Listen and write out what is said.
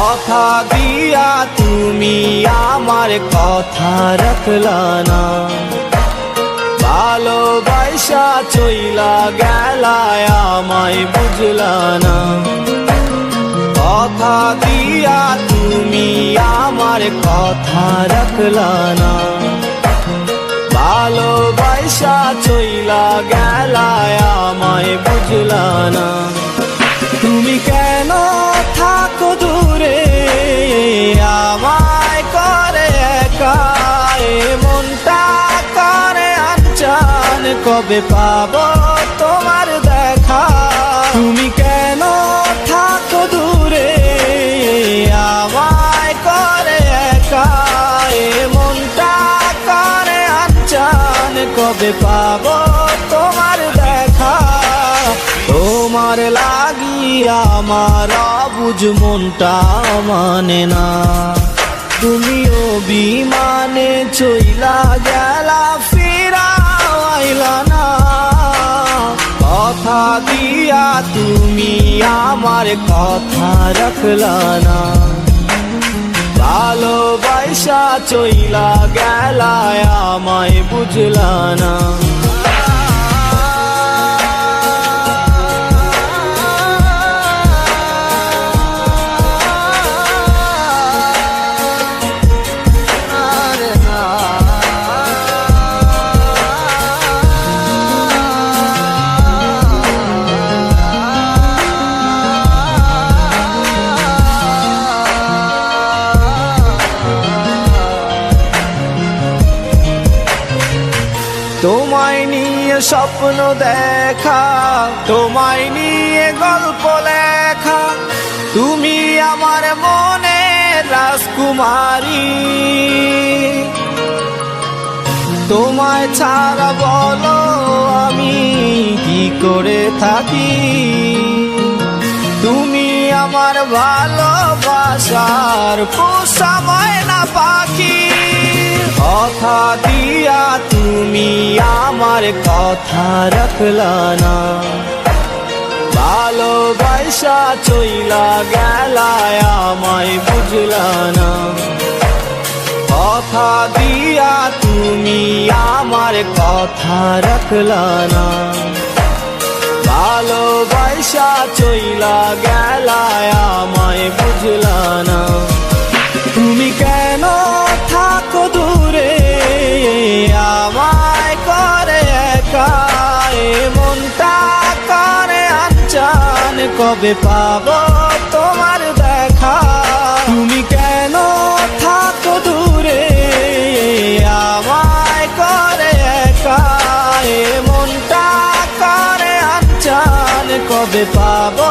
কথা দিয়া তুমি আমার কথা রাখলা না, ভালোবাসা চইলা গেলা আমায় বুঝলা না। কথা দিয়া তুমি আমার কথা রাখলা না, ভালোবাসা চইলা গেলা আমায় বুঝলা না। তুমি কেন থাকো দূরে আমায় করে একা, মনটা করে আনচান কবে পাবো তোমার দেখা। তুমি কেন থাকো দূরে আমায় করে একা, মনটা করে আনচান কবে পাবো তোমার দেখা। তোমার লাগিয়া আমার বুঝ মনটা মানে না, তুমিও বিমানে চইলা গেলা ফিরা আইলা না। কথা দিয়া তুমি আমার কথা রাখলা না, ভালোবাসা চইলা গেলা আমায় বুঝলা না। তোমায় নিয়ে স্বপ্ন দেখা, তোমায় নিয়ে গল্প লেখা, তুমি আমার মনের রাজকুমারী। তোমায় ছাড়া বলো আমি কি করে থাকি, তুমি আমার ভালোবাসার পোষা ময়না পাখি। কথা দিয়া তুমি আমার কথা রাখলা না, ভালোবাসা চইলা গেলা আমায় বুঝলা না। কথা দিয়া তুমি আমার কথা রাখলা না, ভালোবাসা চইলা গেলা আমায় বুঝলা না। তুমি কেন থাকো দূরে আমায় করে একা, মনটা করে আনচান কবে পাবো তোমার দেখা। তুমি কেন থাকো দূরে আমায় করে একা, মনটা করে আনচান কবে পাবো